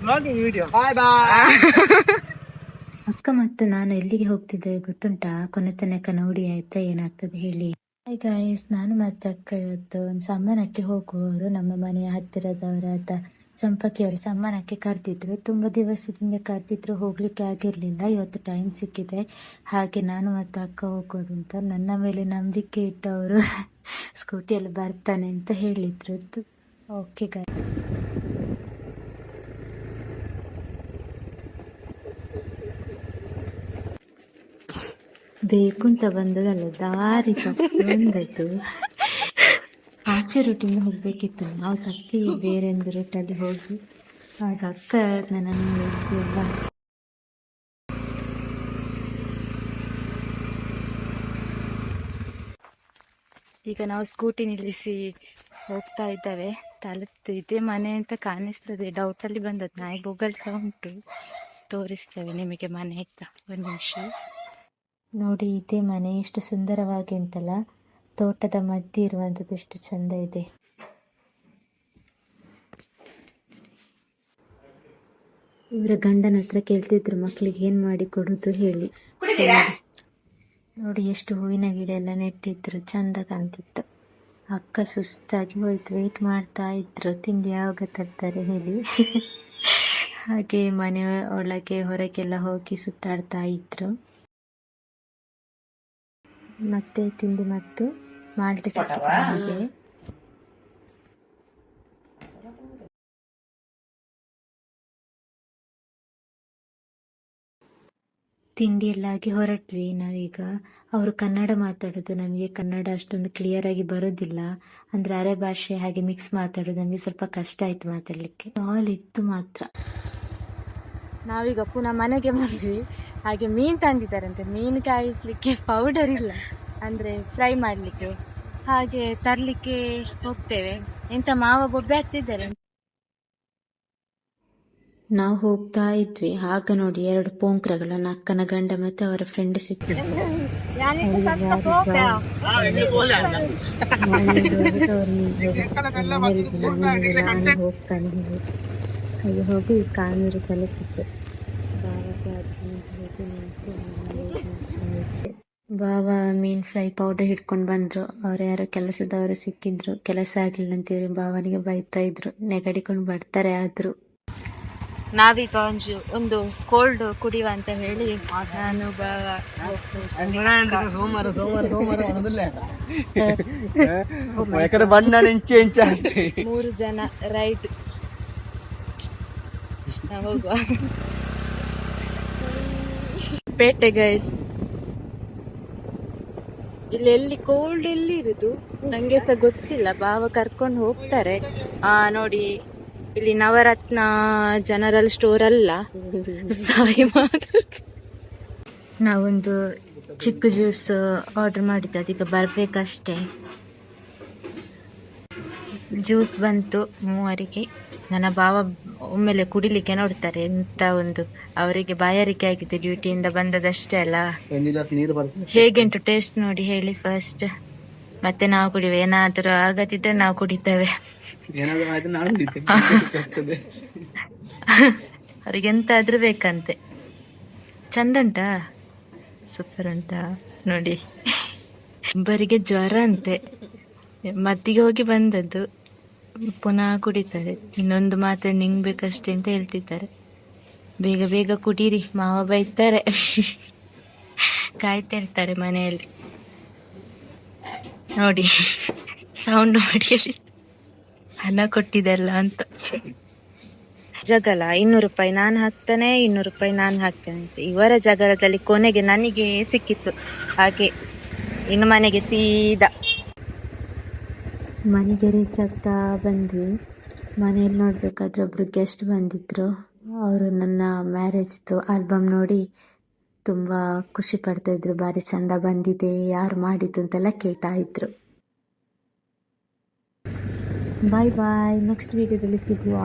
ಬಾಯ್ ಬಾಯ್. ಅಕ್ಕ ಮತ್ತು ನಾನು ಎಲ್ಲಿಗೆ ಹೋಗ್ತಿದ್ದೇವೆ ಗೊತ್ತುಂಟಾ? ಕೊನೆ ತನಕ ನೋಡಿ ಆಯ್ತಾ ಏನಾಗ್ತದೆ ಹೇಳಿ. ಹಾಯ್ ಗಾಯ್ಸ್, ನಾನು ಮತ್ತೆ ಅಕ್ಕ ಇವತ್ತು ಒಂದು ಸಮ್ಮಾನಕ್ಕೆ ಹೋಗುವವರು. ನಮ್ಮ ಮನೆಯ ಹತ್ತಿರದವರಾದ ಚಂಪಕಿ ಅವರು ಸಮ್ಮಾನಕ್ಕೆ ಕರೆದಿದ್ರು. ತುಂಬ ದಿವಸದಿಂದ ಕರೆದಿದ್ರು, ಹೋಗ್ಲಿಕ್ಕೆ ಆಗಿರ್ಲಿಲ್ಲ. ಇವತ್ತು ಟೈಮ್ ಸಿಕ್ಕಿದೆ, ಹಾಗೆ ನಾನು ಮತ್ತೆ ಅಕ್ಕ ಹೋಗೋದಂತ. ನನ್ನ ಮೇಲೆ ನಂಬಿಕೆ ಇಟ್ಟವರು ಸ್ಕೂಟಿಯಲ್ಲಿ ಬರ್ತಾನೆ ಅಂತ ಹೇಳಿದ್ರು. ಓಕೆ ಗಾಯ್, ಬೇಕು ಅಂತ ಬಂದದಲ್ಲ, ದಾರಿ ತಪ್ಪು. ಆಚೆ ರೂಟಿಂದ ಹೋಗ್ಬೇಕಿತ್ತು, ನಾವು ತಪ್ಪಿ ಬೇರೆ ಒಂದು ರೂಟಲ್ಲಿ ಹೋಗಿ ಆಗ ಅಕ್ಕ ನನ್ನನ್ನು ಈಗ ನಾವು ಸ್ಕೂಟಿ ನಿಲ್ಲಿಸಿ ಹೋಗ್ತಾ ಇದ್ದಾವೆ. ತಲುಪ್ತು, ಇದೇ ಮನೆ ಅಂತ ಕಾಣಿಸ್ತದೆ. ಡೌಟಲ್ಲಿ ಬಂದದ್ದು, ನಾಯಿ ಗೂಗಲ್ ಸಹ ಉಂಟು, ತೋರಿಸ್ತೇವೆ ನಿಮಗೆ ಮನೆ ಆಯ್ತಾ. ಒಂದು ನಿಮಿಷ ನೋಡಿ, ಇದೇ ಮನೆ. ಎಷ್ಟು ಸುಂದರವಾಗಿ ಉಂಟಲ್ಲ, ತೋಟದ ಮಧ್ಯೆ ಇರುವಂಥದ್ದು, ಎಷ್ಟು ಚಂದ ಇದೆ. ಇವರ ಗಂಡನ ಹತ್ರ ಕೇಳ್ತಿದ್ರು ಮಕ್ಕಳಿಗೆ ಏನು ಮಾಡಿ ಕೊಡುದು ಹೇಳಿ. ನೋಡಿ ಎಷ್ಟು ಹೂವಿನ ಗಿಡ ಎಲ್ಲ ನೆಟ್ಟಿದ್ರು, ಚಂದ ಕಾಣ್ತಿತ್ತು. ಅಕ್ಕ ಸುಸ್ತಾಗಿ ಹೋಯ್ತು, ವೆಯ್ಟ್ ಮಾಡ್ತಾ ಇದ್ರು ತಿಂಡಿ ಯಾವಾಗ ತರ್ತಾರೆ ಹೇಳಿ. ಹಾಗೆ ಮನೆ ಒಳಗೆ ಹೊರಗೆಲ್ಲ ಹೋಗಿ ಸುತ್ತಾಡ್ತಾ ಇದ್ರು. ಮತ್ತೆ ತಿಂಡಿ ಮತ್ತು ಮಾಲ್ಟ್ ಸಿಕ್ಕಿತು ನಮಗೆ. ತಿಂಡಿ ಎಲ್ಲ ಆಗಿ ಹೊರಟ್ವಿ ನಾವೀಗ. ಅವರು ಕನ್ನಡ ಮಾತಾಡೋದು, ನಮಗೆ ಕನ್ನಡ ಅಷ್ಟೊಂದು ಕ್ಲಿಯರ್ ಆಗಿ ಬರೋದಿಲ್ಲ. ಅಂದ್ರೆ ಅರೆ ಭಾಷೆ ಹಾಗೆ ಮಿಕ್ಸ್ ಮಾತಾಡೋದು, ನಮಗೆ ಸ್ವಲ್ಪ ಕಷ್ಟ ಆಯ್ತು ಮಾತಾಡ್ಲಿಕ್ಕೆ. ಹಾಲ್ ಇತ್ತು ಮಾತ್ರ. ನಾವೀಗ ಪುನಃ ಮನೆಗೆ ಬಂದ್ವಿ. ಹಾಗೆ ಮೀನು ತಂದಿದ್ದಾರಂತೆ, ಮೀನು ಕಾಯಿಸ್ಲಿಕ್ಕೆ ಪೌಡರ್ ಇಲ್ಲ, ಅಂದರೆ ಫ್ರೈ ಮಾಡಲಿಕ್ಕೆ. ಹಾಗೆ ತರಲಿಕ್ಕೆ ಹೋಗ್ತೇವೆ. ಎಂತ ಮಾವ ಬೊಬ್ಬೆ ಆಗ್ತಿದ್ದಾರೆ. ನಾವು ಹೋಗ್ತಾ ಇದ್ವಿ, ಆಗ ನೋಡಿ 2 ಪೋಂಕ್ರಗಳನ್ನು, ಅಕ್ಕನ ಗಂಡ ಮತ್ತೆ ಅವರ ಫ್ರೆಂಡ್ ಸಿಕ್ಕಿದ್ರು. ಹೋಗ್ತಾನೆ ಹಾಗೆ ಹೋಗಿ ಕಾನೂರು ತಲುಪಿತ್ತು. ಬಾವ ಮೀನ್ ಫ್ರೈ ಪೌಡರ್ ಹಿಡ್ಕೊಂಡು ಬಂದ್ರು. ಅವ್ರು ಯಾರೋ ಕೆಲಸದವರು ಸಿಕ್ಕಿದ್ರು, ಕೆಲಸ ಆಗ್ಲಿಲ್ಲ ಅಂತೇಳಿ ಬಾವನಿಗೆ ಬೈತಾ ಇದ್ರು. ನೆಗಡಿಕೊಂಡು ಬರ್ತಾರೆ. ಆದ್ರು ನಾವೀಗ ಒಂದು ಕೋಲ್ಡ್ ಕುಡಿಯುವ ಅಂತ ಹೇಳಿ ನಾನು ಮೂರು ಜನ ರೈಟ್ ಹೋಗುವ ಪೇಟೆ ಗೈಸ್. ಇಲ್ಲಿ ಎಲ್ಲಿ ಕೋಲ್ಡ್ ಎಲ್ಲಿ ಇರುದು ನಂಗೆ ಸಹ ಗೊತ್ತಿಲ್ಲ. ಬಾವ ಕರ್ಕೊಂಡು ಹೋಗ್ತಾರೆ. ನೋಡಿ, ಇಲ್ಲಿ ನವರತ್ನ ಜನರಲ್ ಸ್ಟೋರ್ ಅಲ್ಲ, ಸಾಯಿ ಮಾಧುರ್. ನಾವೊಂದು ಚಿಕ್ಕ ಜ್ಯೂಸ್ ಆರ್ಡರ್ ಮಾಡಿದ್ದೆ, ಅದೀಗ ಬರ್ಬೇಕಷ್ಟೇ. ಜ್ಯೂಸ್ ಬಂತು 3 ನನ್ನ ಭಾವ ಒಮ್ಮೆಲೆ ಕುಡಿಲಿಕ್ಕೆ ನೋಡ್ತಾರೆ. ಎಂತ ಒಂದು ಅವರಿಗೆ ಬಾಯಾರಿಕೆ ಆಗಿದೆ, ಡ್ಯೂಟಿಯಿಂದ ಬಂದದಷ್ಟೇ ಅಲ್ಲ. ಹೇಗೆಂಟು ಟೇಸ್ಟ್ ನೋಡಿ ಹೇಳಿ ಫಸ್ಟ್, ಮತ್ತೆ ನಾವು ಕುಡಿವೆ. ಏನಾದರೂ ಆಗದಿದ್ರೆ ನಾವು ಕುಡಿತೇವೆ. ಅವ್ರಿಗೆ ಎಂತಾದ್ರೂ ಬೇಕಂತೆ. ಚಂದ ಉಂಟಾ, ಸೂಪರ್ ಉಂಟಾ ನೋಡಿ. ಒಬ್ಬರಿಗೆ ಜ್ವರ ಅಂತೆ, ಮದ್ದಿಗೆ ಹೋಗಿ ಬಂದದ್ದು, ಪುನಃ ಕುಡಿತಾರೆ. ಇನ್ನೊಂದು ಮಾತ್ರೆ ನಿಂಗ್ಬೇಕಷ್ಟೇ ಅಂತ ಹೇಳ್ತಿದ್ದಾರೆ. ಬೇಗ ಬೇಗ ಕುಡೀರಿ, ಮಾವ ಬೈತಾರೆ. ಕಾಯ್ತಾ ಇರ್ತಾರೆ ಮನೆಯಲ್ಲಿ. ನೋಡಿ ಸೌಂಡ್ ಮಾಡಿ ಹಣ ಕೊಟ್ಟಿದ್ದಲ್ಲ ಅಂತ. ಜಗಳ 200 ರೂಪಾಯಿ ನಾನು ಹಾಕ್ತೇನೆ, 200 ರೂಪಾಯಿ ನಾನು ಹಾಕ್ತೇನೆ ಅಂತ. ಇವರ ಜಗಳದಲ್ಲಿ ಕೊನೆಗೆ ನನಗೆ ಸಿಕ್ಕಿತ್ತು. ಹಾಗೆ ಇನ್ನು ಮನೆಗೆ ಸೀದಾ ಮನೆಗೆ ರೀಚ್ ಆಗ್ತಾ ಬಂದ್ವಿ. ಮನೆಯಲ್ಲಿ ನೋಡ್ಬೇಕಾದ್ರೆ ಒಬ್ರು ಗೆಸ್ಟ್ ಬಂದಿದ್ರು. ಅವರು ನನ್ನ ಮ್ಯಾರೇಜ್ದು ಆಲ್ಬಮ್ ನೋಡಿ ತುಂಬ ಖುಷಿ ಪಡ್ತಾ ಇದ್ರು. ಭಾರಿ ಚಂದ ಬಂದಿದೆ, ಯಾರು ಮಾಡಿದ್ದು ಅಂತೆಲ್ಲ ಕೇಳ್ತಾ ಇದ್ರು. ಬಾಯ್ ಬಾಯ್, ನೆಕ್ಸ್ಟ್ ವಿಡಿಯೋದಲ್ಲಿ ಸಿಗುವ.